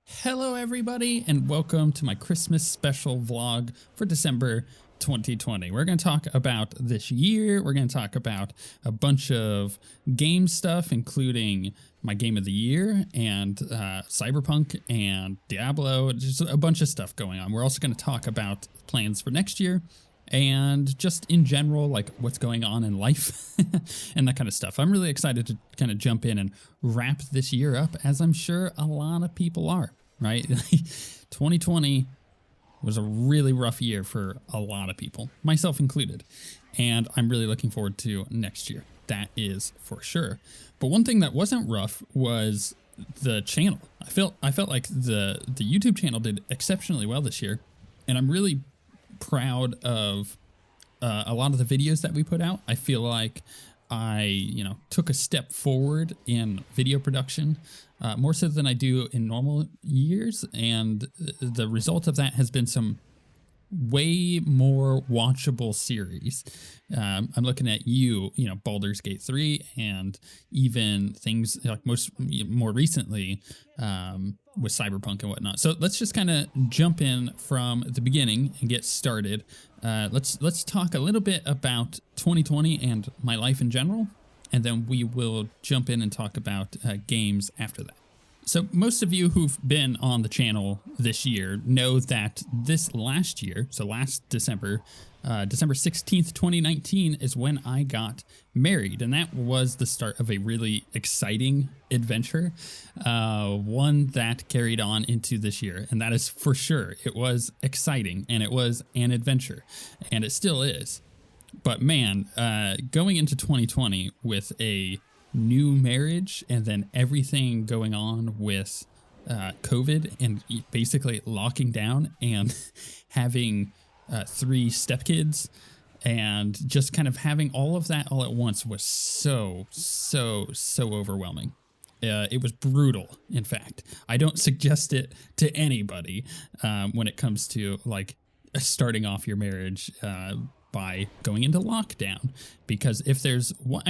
Hello everybody and welcome to my Christmas special vlog for December 2020. We're going to talk about this year. We're going to talk about a bunch of game stuff, including my game of the year and Cyberpunk and Diablo, just a bunch of stuff going on. We're also going to talk about plans for next year and just in general, like what's going on in life and that kind of stuff. I'm really excited to kind of jump in and wrap this year up, as I'm sure a lot of people are, right? 2020 was a really rough year for a lot of people, myself included. And I'm really looking forward to next year. That is for sure. But one thing that wasn't rough was the channel. I felt like the YouTube channel did exceptionally well this year. And I'm really proud of a lot of the videos that we put out. I feel like I, took a step forward in video production, more so than I do in normal years. And the result of that has been some way more watchable series. I'm looking at Baldur's Gate 3 and even things like more recently with Cyberpunk and whatnot. So let's just kind of jump in from the beginning and get started. Let's talk a little bit about 2020 and my life in general, and then we will jump in and talk about games after that. So most of you who've been on the channel this year know that this last year, so last December, December 16th, 2019 is when I got married. And that was the start of a really exciting adventure, one that carried on into this year. And that is for sure. It was exciting and it was an adventure and it still is. But man, going into 2020 with a new marriage and then everything going on with COVID and basically locking down and having 3 stepkids and just kind of having all of that all at once was so overwhelming. It was brutal. In fact, I don't suggest it to anybody when it comes to like starting off your marriage by going into lockdown, because if there's one,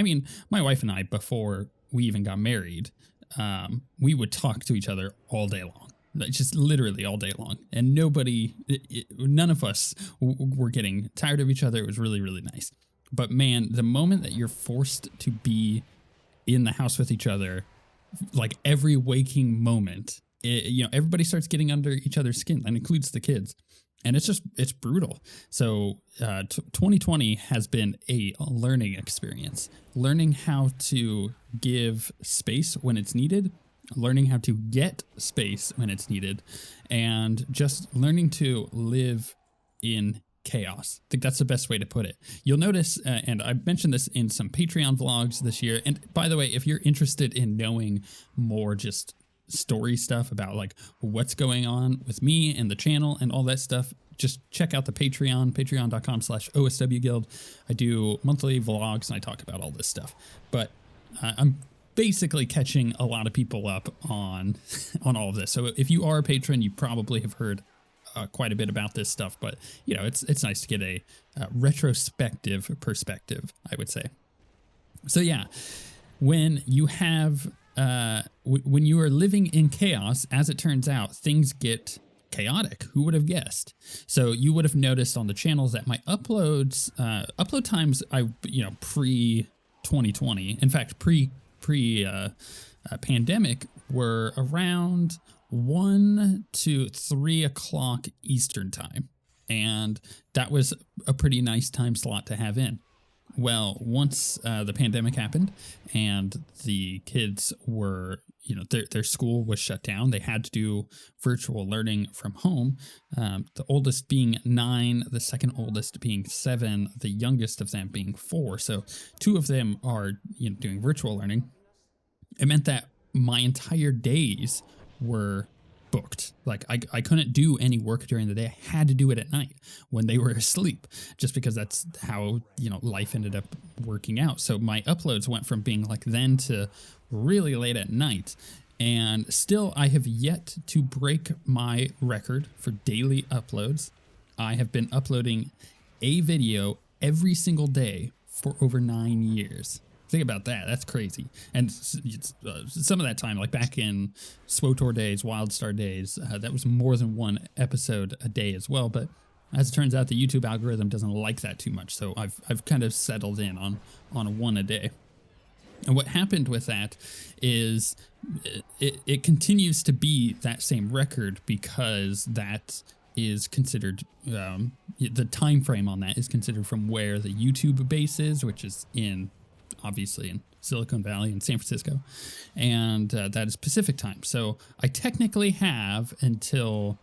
my wife and I, before we even got married, we would talk to each other all day long, just literally all day long. And none of us were getting tired of each other. It was really, really nice. But man, the moment that you're forced to be in the house with each other, like every waking moment, everybody starts getting under each other's skin. That includes the kids. And it's brutal. So 2020 has been a learning experience, learning how to give space when it's needed, learning how to get space when it's needed, and just learning to live in chaos. I think that's the best way to put it. You'll notice, and I've mentioned this in some Patreon vlogs this year. And by the way, if you're interested in knowing more just story stuff about like what's going on with me and the channel and all that stuff, just check out the patreon.com/OSWguild. I do monthly vlogs and I talk about all this stuff, but I'm basically catching a lot of people up on all of this. So if you are a patron, you probably have heard quite a bit about this stuff, but it's nice to get a retrospective perspective, I would say. So yeah, when you have when you are living in chaos, as it turns out, things get chaotic. Who would have guessed? So you would have noticed on the channels that my upload times, pre 2020, in fact, pre pandemic, were around 1 to 3 o'clock Eastern time. And that was a pretty nice time slot to have in. Well, once the pandemic happened and the kids were, their school was shut down, they had to do virtual learning from home. The oldest being 9, the second oldest being 7, the youngest of them being 4. So 2 of them are, doing virtual learning. It meant that my entire days were booked. Like I couldn't do any work during the day. I had to do it at night when they were asleep, just because that's how, life ended up working out. So my uploads went from being like then to really late at night. And still, I have yet to break my record for daily uploads. I have been uploading a video every single day for over 9 years. Think about that. That's crazy. And some of that time, like back in SWTOR days, WildStar days, that was more than one episode a day as well. But as it turns out, the YouTube algorithm doesn't like that too much. So I've kind of settled in on one a day. And what happened with that is it continues to be that same record because that is considered, the time frame on that is considered from where the YouTube base is, which is obviously in Silicon Valley in San Francisco, and that is Pacific time. So I technically have until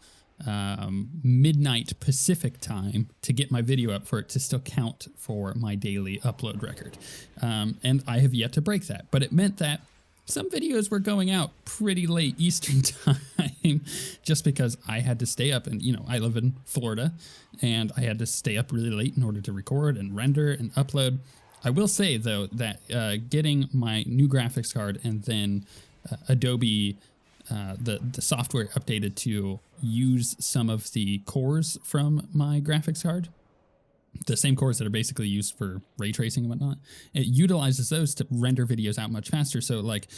midnight Pacific time to get my video up for it to still count for my daily upload record. And I have yet to break that, but it meant that some videos were going out pretty late Eastern time just because I had to stay up, and I live in Florida and I had to stay up really late in order to record and render and upload. I will say though that getting my new graphics card and then Adobe the software updated to use some of the cores from my graphics card, the same cores that are basically used for ray tracing and whatnot, it utilizes those to render videos out much faster. So like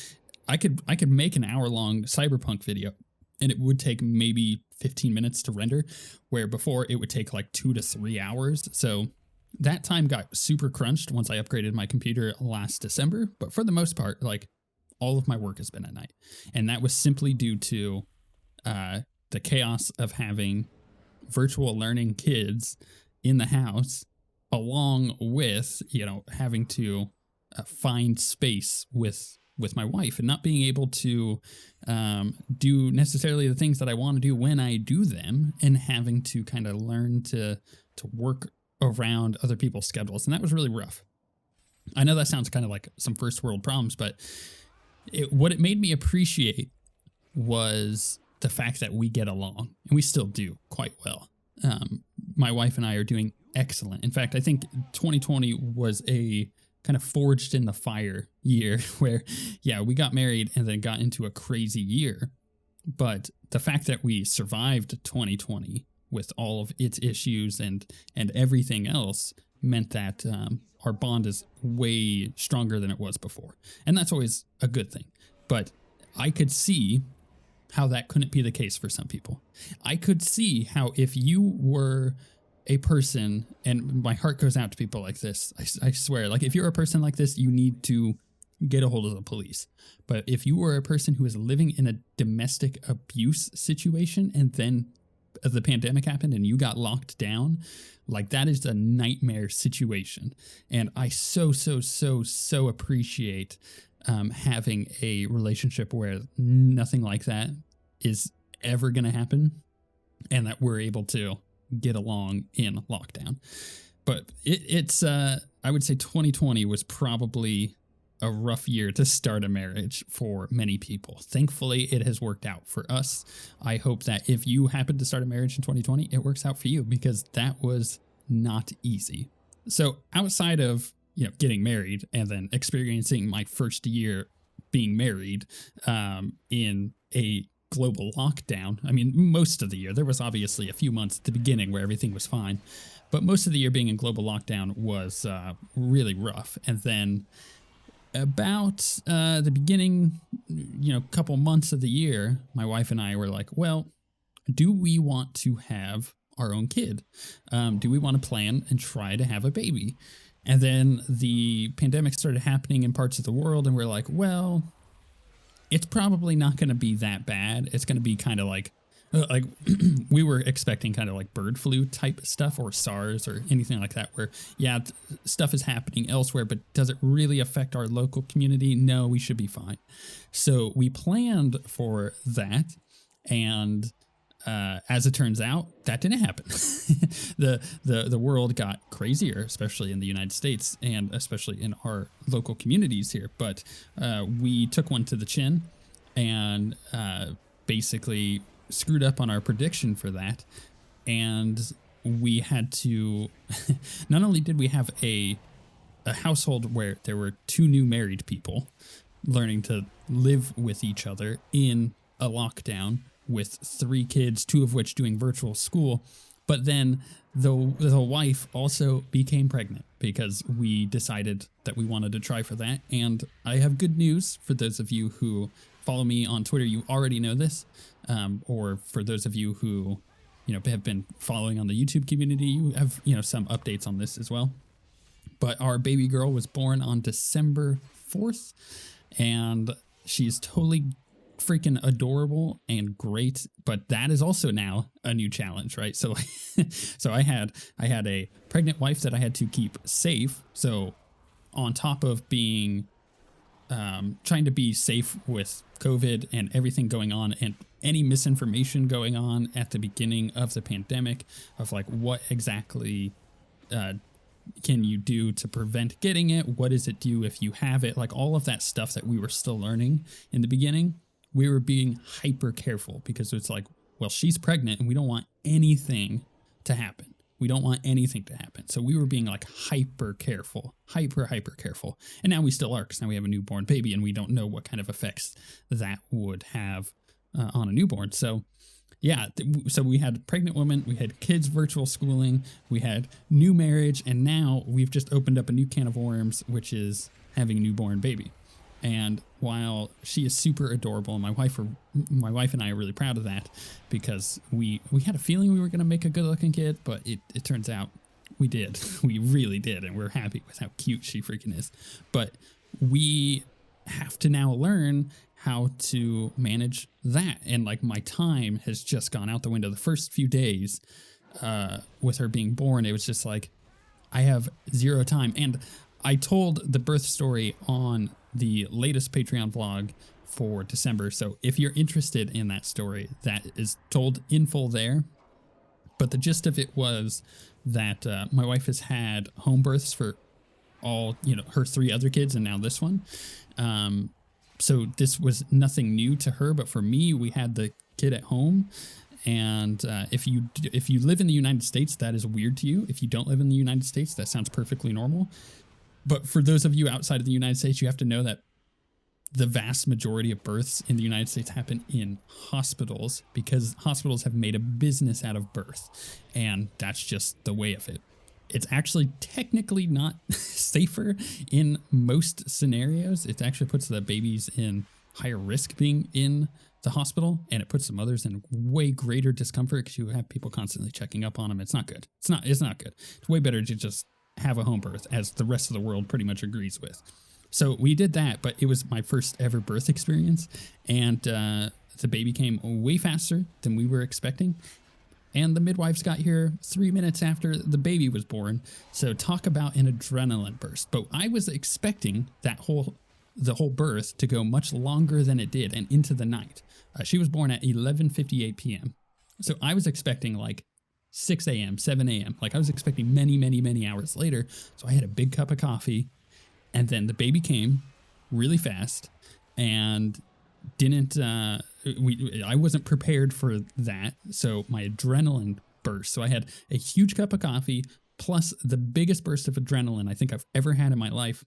I could make an hour-long Cyberpunk video and it would take maybe 15 minutes to render, where before it would take like 2 to 3 hours. So that time got super crunched once I upgraded my computer last December. But for the most part, like all of my work has been at night. And that was simply due to the chaos of having virtual learning kids in the house, along with, having to find space with my wife and not being able to do necessarily the things that I want to do when I do them, and having to kind of learn to work around other people's schedules. And that was really rough. I know that sounds kind of like some first world problems, but what it made me appreciate was the fact that we get along, and we still do quite well. My wife and I are doing excellent. In fact, I think 2020 was a kind of forged in the fire year where, we got married and then got into a crazy year. But the fact that we survived 2020 with all of its issues and everything else meant that our bond is way stronger than it was before. And that's always a good thing. But I could see how that couldn't be the case for some people. I could see how if you were a person, and my heart goes out to people like this, I swear, like if you're a person like this, you need to get a hold of the police. But if you were a person who is living in a domestic abuse situation and then the pandemic happened and you got locked down, like that is a nightmare situation. And I so appreciate having a relationship where nothing like that is ever going to happen, and that we're able to get along in lockdown. But it's I would say 2020 was probably a rough year to start a marriage for many people. Thankfully, it has worked out for us. I hope that if you happen to start a marriage in 2020, it works out for you, because that was not easy. So outside of, getting married and then experiencing my first year being married in a global lockdown, I mean, most of the year, there was obviously a few months at the beginning where everything was fine, but most of the year being in global lockdown was really rough. And then about the beginning, couple months of the year, my wife and I were like, well, do we want to have our own kid? Do we want to plan and try to have a baby? And then the pandemic started happening in parts of the world, and we're like, well, it's probably not going to be that bad. It's going to be kind of like we were expecting kind of like bird flu type stuff, or SARS or anything like that, where, stuff is happening elsewhere, but does it really affect our local community? No, we should be fine. So we planned for that. And as it turns out, that didn't happen. The world got crazier, especially in the United States and especially in our local communities here. But we took one to the chin and basically screwed up on our prediction for that. And we had to, not only did we have a household where there were 2 new married people learning to live with each other in a lockdown, with 3 kids, 2 of which doing virtual school. But then the wife also became pregnant. because we decided that we wanted to try for that. And I have good news for those of you who follow me on Twitter. You already know this, or for those of you who, have been following on the YouTube community, you have, some updates on this as well. But our baby girl was born on December 4th, and she's totally freaking adorable and great. But that is also now a new challenge, right? So, so I had a pregnant wife that I had to keep safe. So on top of being trying to be safe with COVID and everything going on and any misinformation going on at the beginning of the pandemic of like what exactly can you do to prevent getting it? What does it do if you have it? Like all of that stuff that we were still learning in the beginning, we were being hyper careful because it's like, well, she's pregnant and we don't want anything to happen. We don't want anything to happen. So we were being like hyper careful. And now we still are, because now we have a newborn baby and we don't know what kind of effects that would have on a newborn. So yeah, so we had pregnant women, we had kids virtual schooling, we had new marriage, and now we've just opened up a new can of worms, which is having a newborn baby. And while she is super adorable, and my wife and I are really proud of that, because we had a feeling we were going to make a good looking kid, but it turns out we did. We really did, and we're happy with how cute she freaking is. But we have to now learn how to manage that. And like my time has just gone out the window. The first few days with her being born, it was just like, I have zero time. And I told the birth story on the latest Patreon vlog for December. So if you're interested in that story, that is told in full there. But the gist of it was that my wife has had home births for all, her 3 other kids and now this one. So this was nothing new to her, but for me, we had the kid at home. And if you live in the United States, that is weird to you. If you don't live in the United States, that sounds perfectly normal. But for those of you outside of the United States, you have to know that the vast majority of births in the United States happen in hospitals, because hospitals have made a business out of birth. And that's just the way of it. It's actually technically not safer in most scenarios. It actually puts the babies in higher risk being in the hospital, and it puts the mothers in way greater discomfort because you have people constantly checking up on them. It's not good. It's not good. It's way better to just have a home birth, as the rest of the world pretty much agrees with. So we did that, but it was my first ever birth experience, and the baby came way faster than we were expecting. And the midwives got here 3 minutes after the baby was born. So talk about an adrenaline burst. But I was expecting the whole birth to go much longer than it did and into the night. She was born at 11:58 p.m. So I was expecting like 6 a.m., 7 a.m. Like I was expecting many hours later. So I had a big cup of coffee, and then the baby came really fast and I wasn't prepared for that. So my adrenaline burst. So I had a huge cup of coffee plus the biggest burst of adrenaline I think I've ever had in my life.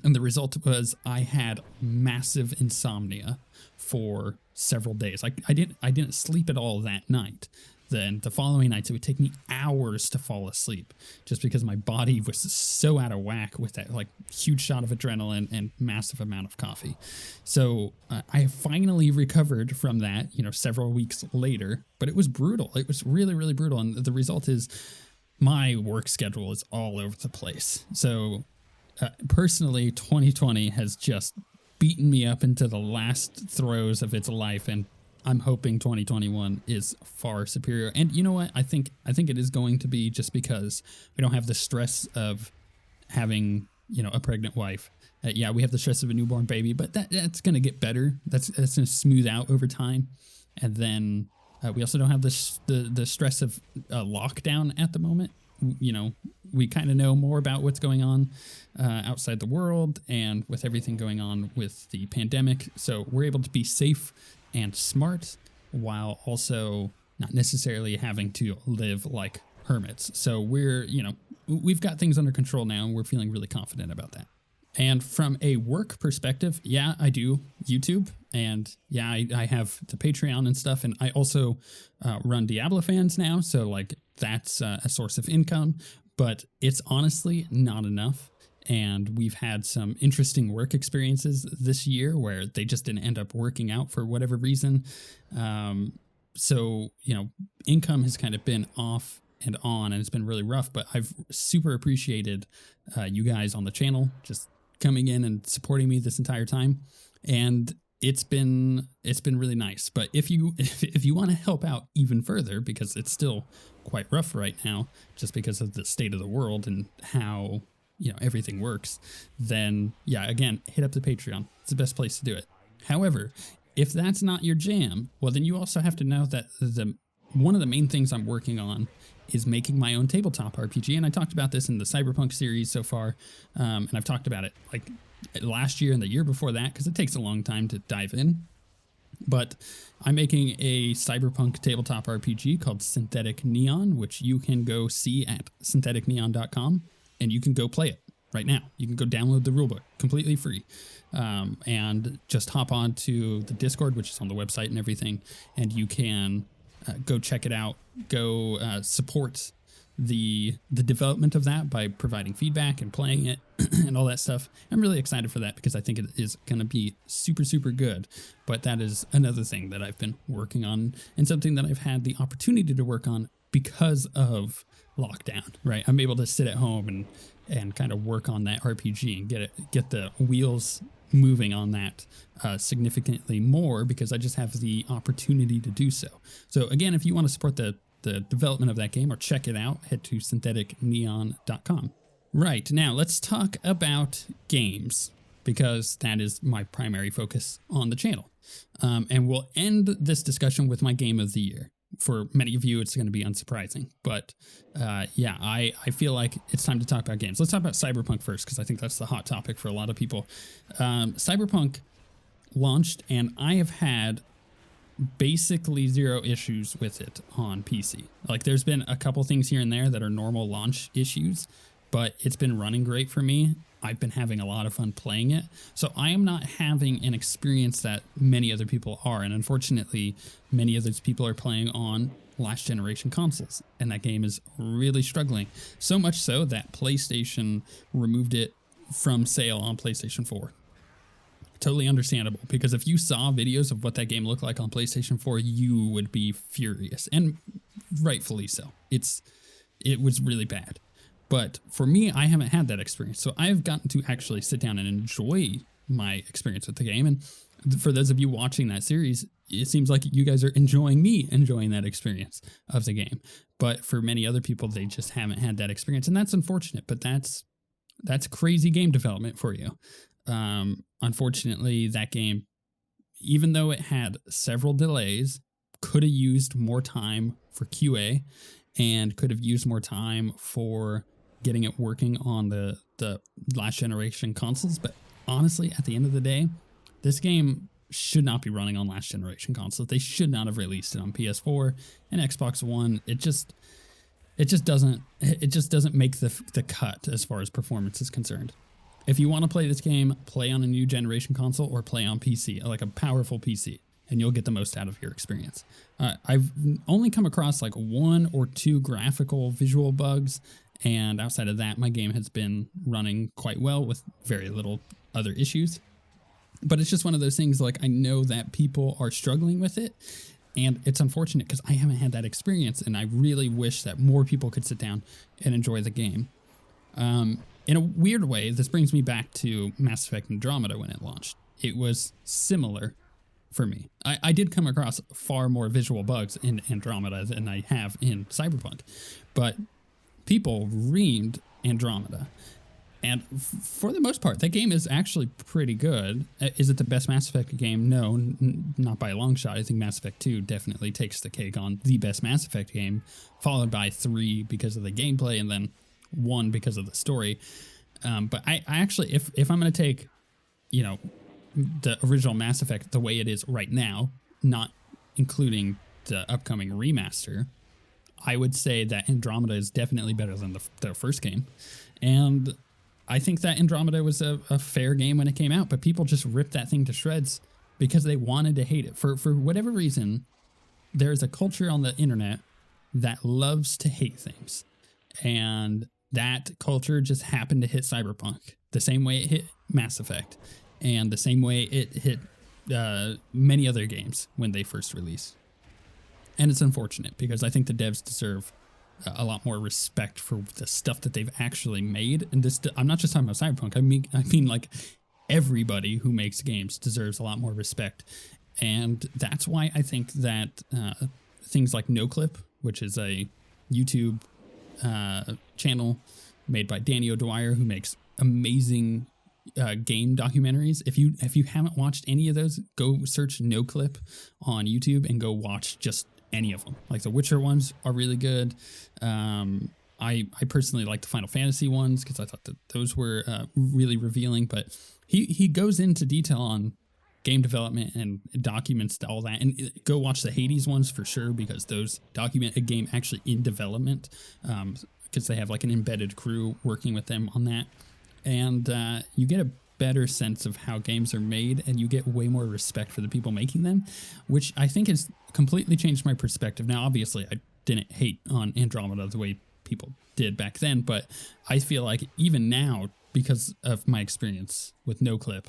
And the result was I had massive insomnia for several days. I didn't sleep at all that night. Then the following nights, it would take me hours to fall asleep just because my body was so out of whack with that like huge shot of adrenaline and massive amount of coffee. So I finally recovered from that, several weeks later, but it was brutal. It was really, really brutal. And the result is my work schedule is all over the place. So personally, 2020 has just beaten me up into the last throes of its life, and I'm hoping 2021 is far superior. And you know what? I think it is going to be, just because we don't have the stress of having, a pregnant wife. Yeah, we have the stress of a newborn baby, but that's going to get better. That's going to smooth out over time. And then we also don't have the stress of lockdown at the moment. We kind of know more about what's going on outside the world and with everything going on with the pandemic. So we're able to be safe and smart while also not necessarily having to live like hermits. So we've got things under control now, and we're feeling really confident about that. And from a work perspective, yeah, I do YouTube, and yeah, I have the Patreon and stuff, and I also run Diablo fans now, so like that's a source of income. but it's honestly not enough. And we've had some interesting work experiences this year where they just didn't end up working out for whatever reason. So, income has kind of been off and on, and it's been really rough, but I've super appreciated you guys on the channel just coming in and supporting me this entire time. And it's been really nice. But if you want to help out even further, because it's still quite rough right now, just because of the state of the world and how everything works, then again, hit up the Patreon. It's the best place to do it. However, if that's not your jam, well, then you also have to know that one of the main things I'm working on is making my own tabletop RPG. And I talked about this in the Cyberpunk series so far. And I've talked about it like last year and the year before that, because it takes a long time to dive in. But I'm making a Cyberpunk tabletop RPG called Synthetic Neon, which you can go see at syntheticneon.com, and you can go play it right now. You can go download the rulebook completely free, and just hop on to the Discord, which is on the website and everything, and you can go check it out. Go support the development of that by providing feedback and playing it and all that stuff. I'm really excited for that because I think it is going to be super, super good. But that is another thing that I've been working on, and something that I've had the opportunity to work on because of lockdown, right? I'm able to sit at home and kind of work on that RPG and get the wheels moving on that significantly more, because I just have the opportunity to do so. So again, if you want to support the development of that game or check it out, head to syntheticneon.com. Right, now let's talk about games, because that is my primary focus on the channel. And we'll end this discussion with my game of the year. For many of you, it's going to be unsurprising, but I feel like it's time to talk about games. Let's talk about Cyberpunk first, because I think that's the hot topic for a lot of people. Cyberpunk launched, and I have had basically zero issues with it on PC. Like, there's been a couple things here and there that are normal launch issues, but it's been running great for me. I've been having a lot of fun playing it. So I am not having an experience that many other people are. And unfortunately, many of those people are playing on last generation consoles, and that game is really struggling. So much so that PlayStation removed it from sale on PlayStation 4. Totally understandable, because if you saw videos of what that game looked like on PlayStation 4, you would be furious, and rightfully so. It was really bad. But for me, I haven't had that experience. So I've gotten to actually sit down and enjoy my experience with the game. And for those of you watching that series, it seems like you guys are enjoying me enjoying that experience of the game. But for many other people, they just haven't had that experience. And that's unfortunate, but that's crazy game development for you. Unfortunately, that game, even though it had several delays, could have used more time for QA and could have used more time for getting it working on the last generation consoles. But honestly, at the end of the day, this game should not be running on last generation consoles. They should not have released it on PS4 and Xbox One. It just doesn't make the cut as far as performance is concerned. If you want to play this game, play on a new generation console or play on PC, like a powerful PC, and you'll get the most out of your experience. I've only come across like 1 or 2 graphical visual bugs, and outside of that, my game has been running quite well with very little other issues. But it's just one of those things, like, I know that people are struggling with it, and it's unfortunate because I haven't had that experience, and I really wish that more people could sit down and enjoy the game. In a weird way, this brings me back to Mass Effect Andromeda when it launched. It was similar for me. I did come across far more visual bugs in Andromeda than I have in Cyberpunk, but people reamed Andromeda. And for the most part, that game is actually pretty good. Is it the best Mass Effect game? No, not by a long shot. I think Mass Effect 2 definitely takes the cake on the best Mass Effect game, followed by 3 because of the gameplay, and then 1 because of the story. But I actually, if I'm going to take, the original Mass Effect the way it is right now, not including the upcoming remaster, I would say that Andromeda is definitely better than the first game. And I think that Andromeda was a fair game when it came out, but people just ripped that thing to shreds because they wanted to hate it. For whatever reason, there's a culture on the internet that loves to hate things. And that culture just happened to hit Cyberpunk the same way it hit Mass Effect and the same way it hit many other games when they first released. And it's unfortunate because I think the devs deserve a lot more respect for the stuff that they've actually made. And this, I'm not just talking about Cyberpunk. I mean like everybody who makes games deserves a lot more respect. And that's why I think that things like NoClip, which is a YouTube channel made by Danny O'Dwyer, who makes amazing game documentaries. If you haven't watched any of those, go search NoClip on YouTube and go watch just any of them. Like the Witcher ones are really good. I personally like the Final Fantasy ones because I thought that those were really revealing. But he goes into detail on game development and documents all that. And go watch the Hades ones for sure, because those document a game actually in development, because they have like an embedded crew working with them on that. And you get a better sense of how games are made, and you get way more respect for the people making them, which I think has completely changed my perspective. Now, obviously, I didn't hate on Andromeda the way people did back then, but I feel like even now, because of my experience with NoClip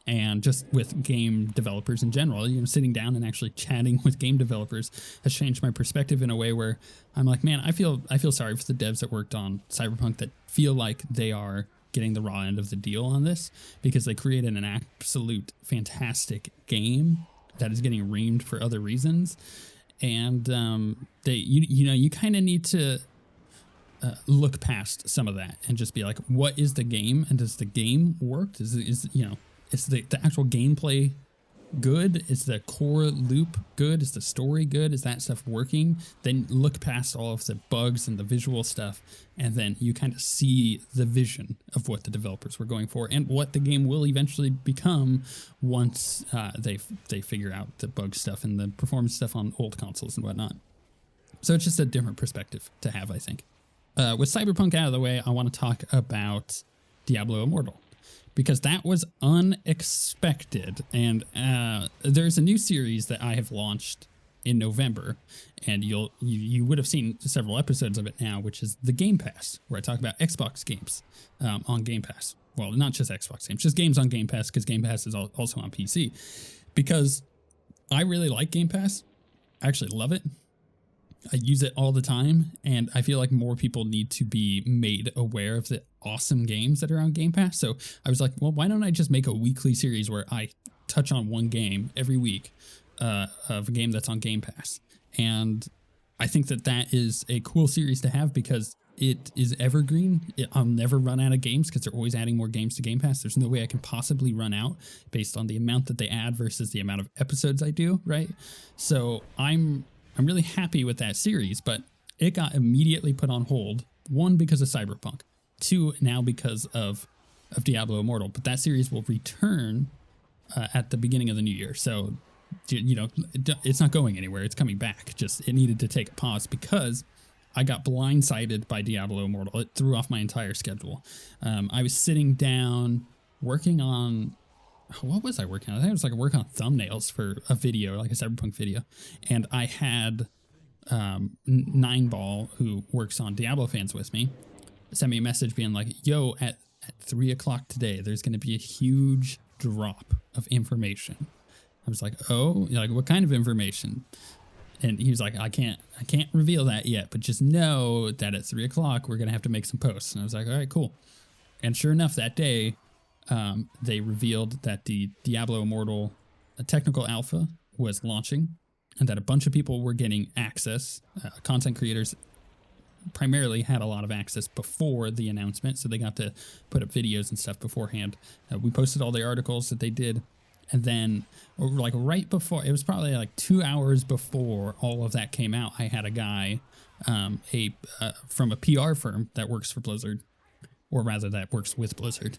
and just with game developers in general, you know, sitting down and actually chatting with game developers has changed my perspective in a way where I'm like, man, I feel sorry for the devs that worked on Cyberpunk that feel like they are getting the raw end of the deal on this, because they created an absolute fantastic game that is getting reamed for other reasons. And you kind of need to look past some of that and just be like, what is the game, and does the game work? Is the actual gameplay good? Is the core loop good? Is the story good? Is that stuff working? Then look past all of the bugs and the visual stuff, and then you kind of see the vision of what the developers were going for and what the game will eventually become once they figure out the bug stuff and the performance stuff on old consoles and whatnot. So it's just a different perspective to have, I think. With Cyberpunk out of the way, I want to talk about Diablo Immortal, because that was unexpected. And there's a new series that I have launched in November, and you would have seen several episodes of it now, which is the Game Pass, where I talk about Xbox games on Game Pass. Well, not just Xbox games, just games on Game Pass, because Game Pass is also on PC. Because I really like Game Pass. I actually love it. I use it all the time, and I feel like more people need to be made aware of the awesome games that are on Game Pass. So I was like, well, why don't I just make a weekly series where I touch on one game every week of a game that's on Game Pass? And I think that is a cool series to have, because it is evergreen. I'll never run out of games, because they're always adding more games to Game Pass. There's no way I can possibly run out based on the amount that they add versus the amount of episodes I do, right? So I'm really happy with that series, but it got immediately put on hold. One, because of Cyberpunk. Two, now because of Diablo Immortal. But that series will return at the beginning of the new year. So, you know, it's not going anywhere. It's coming back. Just it needed to take a pause because I got blindsided by Diablo Immortal. It threw off my entire schedule. I was sitting down working on... What was I working on? I think it was like working on thumbnails for a video, like a Cyberpunk video. And I had Nineball, who works on Diablo Fans with me, send me a message being like, yo, at 3 o'clock today, there's going to be a huge drop of information. I was like, oh, like what kind of information? And he was like, I can't reveal that yet, but just know that at 3 o'clock, we're going to have to make some posts. And I was like, all right, cool. And sure enough, that day, they revealed that the Diablo Immortal technical alpha was launching, and that a bunch of people were getting access. Content creators primarily had a lot of access before the announcement, so they got to put up videos and stuff beforehand. We posted all the articles that they did, and then like right before, it was probably like 2 hours before all of that came out, I had a guy from a PR firm that works for Blizzard, or rather that works with Blizzard,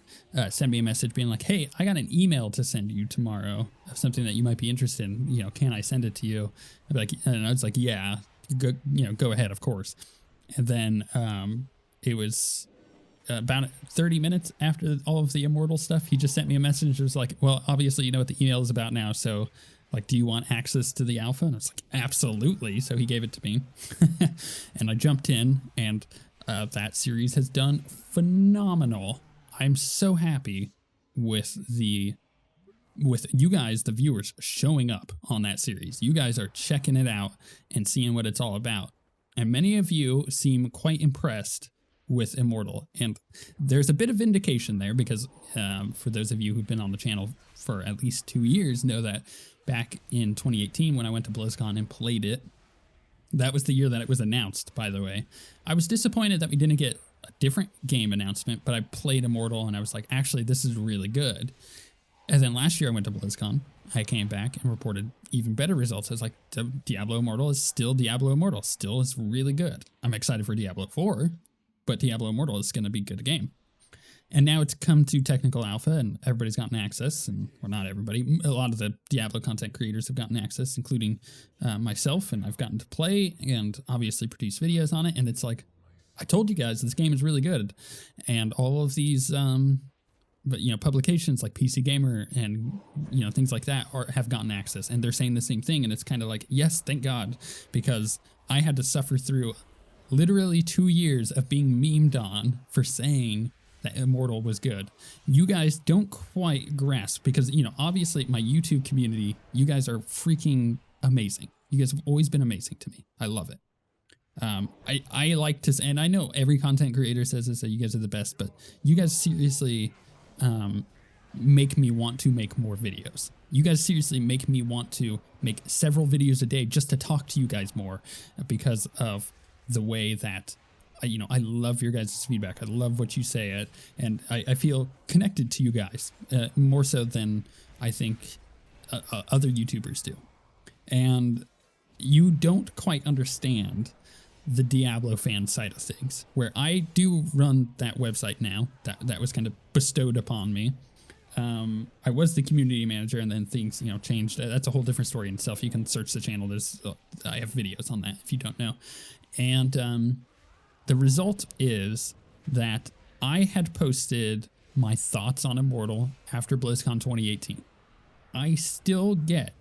send me a message being like, hey, I got an email to send you tomorrow of something that you might be interested in. You know, can I send it to you? I'd be like, and I was like, yeah, go ahead, of course. And then it was about 30 minutes after all of the Immortal stuff, he just sent me a message. It was like, well, obviously, you know what the email is about now. So like, do you want access to the alpha? And I was like, absolutely. So he gave it to me and I jumped in, and That series has done phenomenal. I'm so happy with you guys, the viewers, showing up on that series. You guys are checking it out and seeing what it's all about. And many of you seem quite impressed with Immortal. And there's a bit of vindication there because for those of you who've been on the channel for at least 2 years know that back in 2018 when I went to BlizzCon and played it, that was the year that it was announced, by the way. I was disappointed that we didn't get a different game announcement, but I played Immortal and I was like, actually, this is really good. And then last year I went to BlizzCon. I came back and reported even better results. I was like, Diablo Immortal is still Diablo Immortal. Still is really good. I'm excited for Diablo 4, but Diablo Immortal is going to be a good game. And now it's come to technical alpha and everybody's gotten access. And well, not everybody. A lot of the Diablo content creators have gotten access, including myself. And I've gotten to play and obviously produce videos on it. And it's like, I told you guys, this game is really good. And all of these... but publications like PC Gamer and things like that have gotten access, and they're saying the same thing. And it's kind of like, yes, thank God, because I had to suffer through literally 2 years of being memed on for saying that Immortal was good. You guys don't quite grasp because obviously my YouTube community, you guys are freaking amazing. You guys have always been amazing to me. I love it. I like to, and I know every content creator says this, that you guys are the best, but you guys seriously make me want to make more videos. You guys seriously make me want to make several videos a day just to talk to you guys more because of the way that I love your guys' feedback. I love what you say, and I feel connected to you guys more so than I think other YouTubers do. And you don't quite understand the Diablo fan side of things, where I do run that website now. That was kind of bestowed upon me. I was the community manager, and then things changed. That's a whole different story in itself. You can search the channel. I have videos on that if you don't know. And the result is that I had posted my thoughts on Immortal after BlizzCon 2018. I still get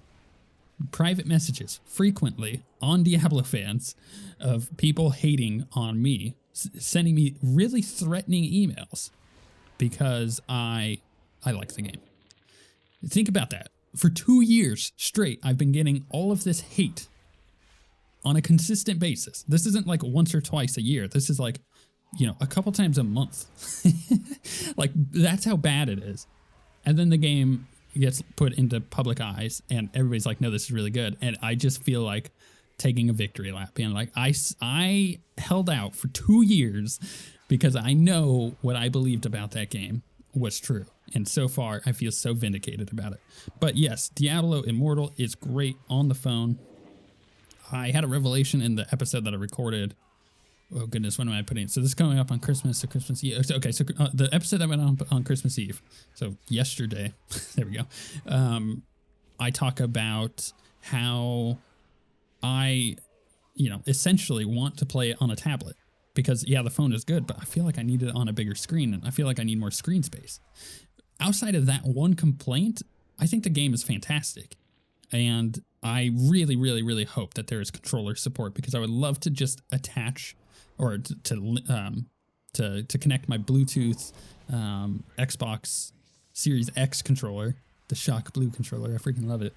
private messages frequently on Diablo fans of people hating on me, sending me really threatening emails because I like the game. Think about that. For 2 years straight, I've been getting all of this hate on a consistent basis. This isn't like once or twice a year. This is like, a couple times a month. Like, that's how bad it is. And then the game gets put into public eyes and everybody's like, no, this is really good. And I just feel like taking a victory lap, being like, I held out for 2 years because I know what I believed about that game was true. And so far I feel so vindicated about it. But yes, Diablo Immortal is great on the phone. I had a revelation in the episode that I recorded. Oh goodness, when am I putting it? So this is coming up on Christmas or Christmas Eve. Okay, so the episode that went on Christmas Eve, so yesterday, there we go. I talk about how I, essentially want to play it on a tablet because yeah, the phone is good, but I feel like I need it on a bigger screen and I feel like I need more screen space. Outside of that one complaint, I think the game is fantastic. And I really, really, really hope that there is controller support because I would love to just attach or to connect my Bluetooth Xbox Series X controller, the Shock Blue controller, I freaking love it,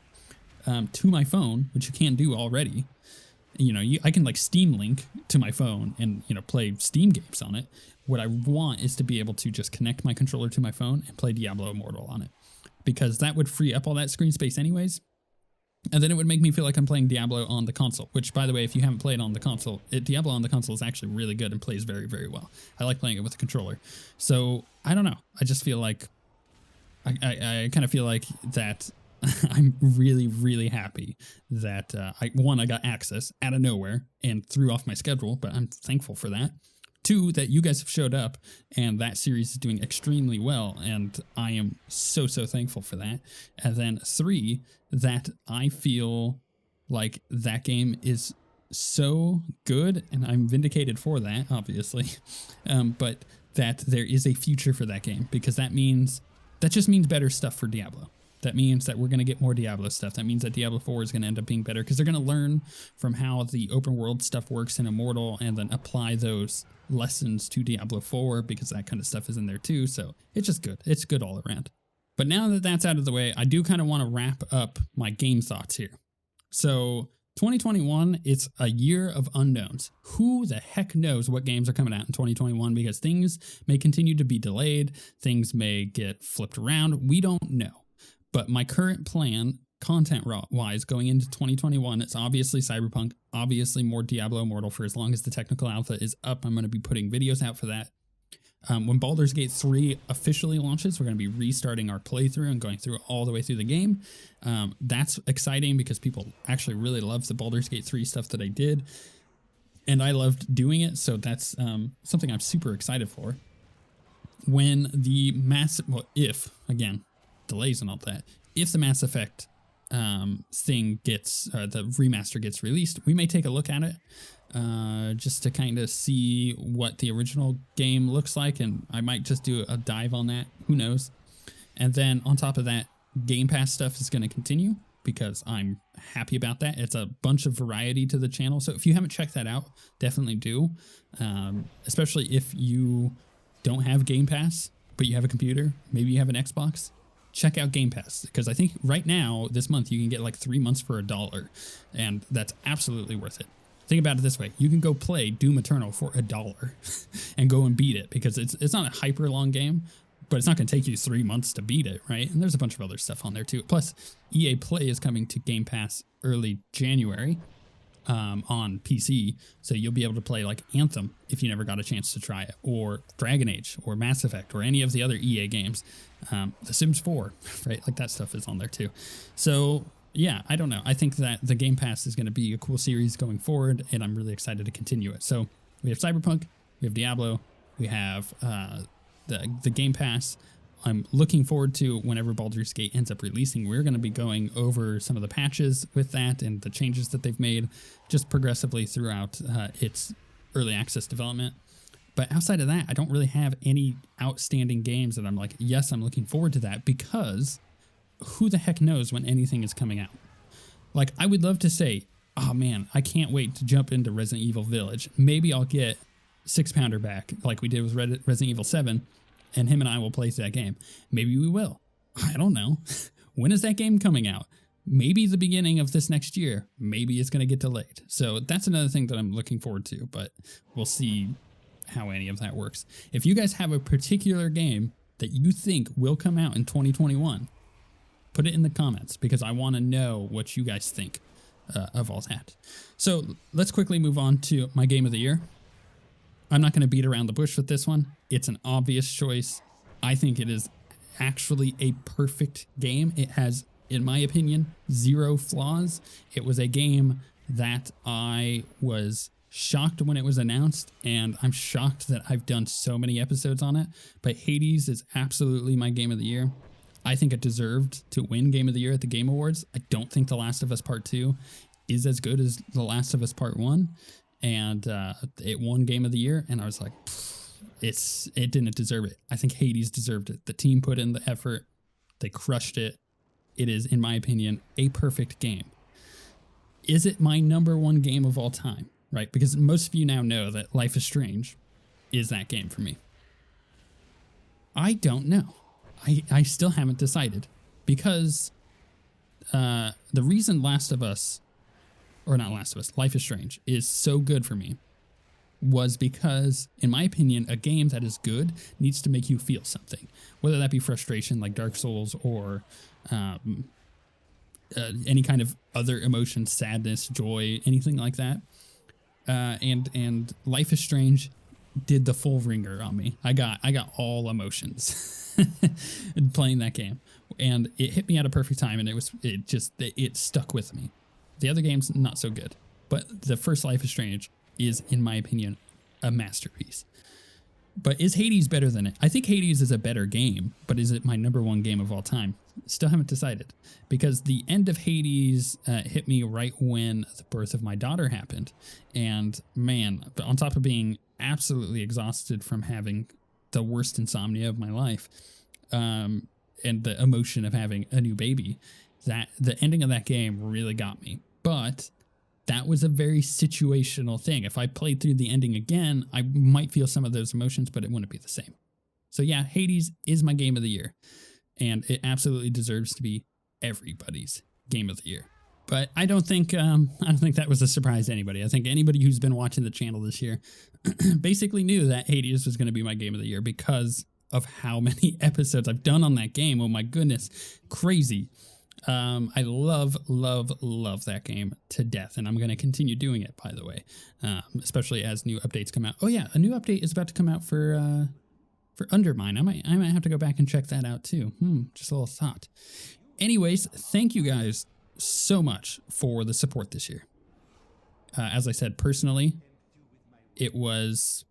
to my phone, which you can do already. I can like Steam Link to my phone and play Steam games on it. What I want is to be able to just connect my controller to my phone and play Diablo Immortal on it, because that would free up all that screen space anyways. And then it would make me feel like I'm playing Diablo on the console, which, by the way, if you haven't played on the console, Diablo on the console is actually really good and plays very, very well. I like playing it with the controller. So, I don't know. I just feel like, I kind of feel like that I'm really, really happy that, I got access out of nowhere and threw off my schedule, but I'm thankful for that. 2, that you guys have showed up and that series is doing extremely well, and I am so, so thankful for that. And then 3, that I feel like that game is so good, and I'm vindicated for that, obviously, but that there is a future for that game, because that just means better stuff for Diablo. That means that we're going to get more Diablo stuff. That means that Diablo 4 is going to end up being better because they're going to learn from how the open world stuff works in Immortal and then apply those lessons to Diablo 4 because that kind of stuff is in there too. So it's just good. It's good all around. But now that that's out of the way, I do kind of want to wrap up my game thoughts here. So 2021, it's a year of unknowns. Who the heck knows what games are coming out in 2021 because things may continue to be delayed. Things may get flipped around. We don't know. But my current plan, content-wise, going into 2021, it's obviously Cyberpunk, obviously more Diablo Immortal for as long as the technical alpha is up. I'm going to be putting videos out for that. When Baldur's Gate 3 officially launches, we're going to be restarting our playthrough and going through all the way through the game. That's exciting because people actually really love the Baldur's Gate 3 stuff that I did. And I loved doing it, so that's something I'm super excited for. When the if, again, delays and all that, if the Mass Effect thing gets, the remaster gets released, we may take a look at it. Just to kind of see what the original game looks like, and I might just do a dive on that. Who knows? And then on top of that, Game Pass stuff is going to continue because I'm happy about that. It's a bunch of variety to the channel. So if you haven't checked that out, definitely do. Especially if you don't have Game Pass, but you have a computer, maybe you have an Xbox, check out Game Pass because I think right now, this month, you can get like 3 months for $1, and that's absolutely worth it. Think about it this way. You can go play Doom Eternal for $1 and go and beat it because it's not a hyper long game, but it's not going to take you 3 months to beat it, right? And there's a bunch of other stuff on there too. Plus, EA Play is coming to Game Pass early January on PC, so you'll be able to play like Anthem if you never got a chance to try it, or Dragon Age, or Mass Effect, or any of the other EA games. The Sims 4, right? Like that stuff is on there too. So yeah, I don't know. I think that the Game Pass is going to be a cool series going forward, and I'm really excited to continue it. So we have Cyberpunk, we have Diablo, we have the Game Pass. I'm looking forward to whenever Baldur's Gate ends up releasing. We're going to be going over some of the patches with that and the changes that they've made just progressively throughout its early access development. But outside of that, I don't really have any outstanding games that I'm like, yes, I'm looking forward to that, because who the heck knows when anything is coming out. Like, I would love to say, oh man, I can't wait to jump into Resident Evil Village. Maybe I'll get 6-pounder back like we did with Resident Evil 7, and him and I will play that game. Maybe we will. I don't know. When is that game coming out? Maybe the beginning of this next year. Maybe it's going to get delayed. So that's another thing that I'm looking forward to, but we'll see how any of that works. If you guys have a particular game that you think will come out in 2021, put it in the comments because I want to know what you guys think of all that. So let's quickly move on to my game of the year. I'm not going to beat around the bush with this one. It's an obvious choice. I think it is actually a perfect game. It has, in my opinion, 0 flaws. It was a game that I was shocked when it was announced, and I'm shocked that I've done so many episodes on it. But Hades is absolutely my game of the year. I think it deserved to win Game of the Year at the Game Awards. I don't think The Last of Us Part 2 is as good as The Last of Us Part 1. And it won Game of the Year, and I was like, it didn't deserve it. I think Hades deserved it. The team put in the effort. They crushed it. It is, in my opinion, a perfect game. Is it my #1 game of all time? Right? Because most of you now know that Life is Strange is that game for me. I don't know. I still haven't decided, because the reason Life is Strange is so good for me was because, in my opinion, a game that is good needs to make you feel something, whether that be frustration like Dark Souls or any kind of other emotion, sadness, joy, anything like that. And Life is Strange did the full ringer on me. I got all emotions playing that game, and it hit me at a perfect time, and it stuck with me. The other game's not so good, but the first Life is Strange is, in my opinion, a masterpiece. But is Hades better than it? I think Hades is a better game, but is it my #1 game of all time? Still haven't decided, because the end of Hades hit me right when the birth of my daughter happened. And man, on top of being absolutely exhausted from having the worst insomnia of my life, and the emotion of having a new baby. That the ending of that game really got me. But that was a very situational thing. If I played through the ending again, I might feel some of those emotions, but it wouldn't be the same. So yeah, Hades is my game of the year, and it absolutely deserves to be everybody's game of the year. But I don't think that was a surprise to anybody. I think anybody who's been watching the channel this year basically knew that Hades was going to be my game of the year because of how many episodes I've done on that game. Oh my goodness, crazy. I love that game to death, and I'm going to continue doing it, by the way, especially as new updates come out. Oh yeah, a new update is about to come out for Undermine. I might have to go back and check that out too. Just a little thought. Anyways, thank you guys so much for the support this year. As I said, personally, it was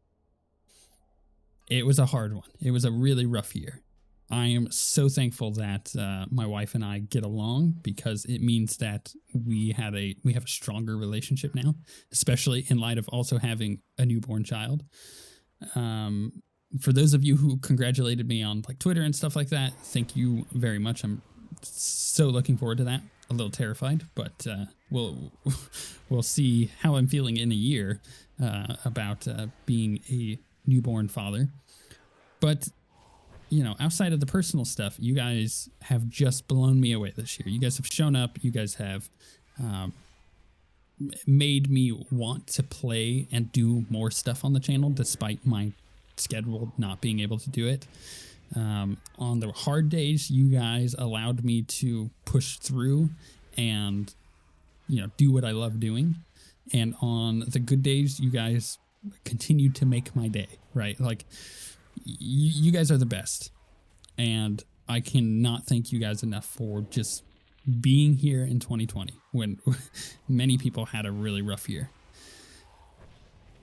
a hard one. It was a really rough year. I am so thankful that my wife and I get along, because it means that we have a stronger relationship now, especially in light of also having a newborn child. For those of you who congratulated me on like Twitter and stuff like that, thank you very much. I'm so looking forward to that. A little terrified, but we'll see how I'm feeling in a year about being a newborn father. But you know, outside of the personal stuff, you guys have just blown me away this year. You guys have shown up. You guys have made me want to play and do more stuff on the channel, despite my schedule not being able to do it. On the hard days, you guys allowed me to push through and, you know, do what I love doing. And on the good days, you guys continued to make my day, right? Like, you guys are the best, and I cannot thank you guys enough for just being here in 2020 when many people had a really rough year.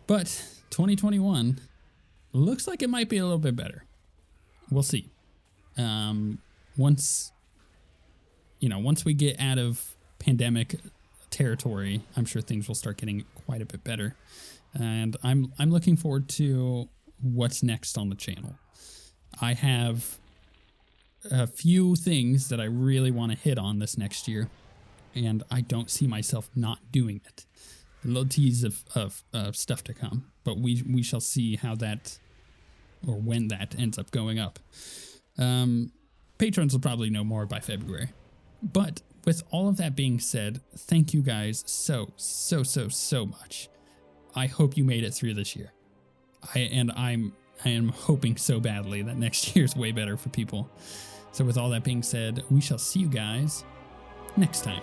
But 2021 looks like it might be a little bit better. We'll see. Once we get out of pandemic territory, I'm sure things will start getting quite a bit better, and I'm looking forward to what's next on the channel. I have a few things that I really want to hit on this next year, and I don't see myself not doing it. A little tease of stuff to come, but we shall see how that, or when that ends up going up. Patrons will probably know more by February. But with all of that being said, thank you guys so much. I hope you made it through this year. I am hoping so badly that next year's way better for people. So with all that being said, we shall see you guys next time.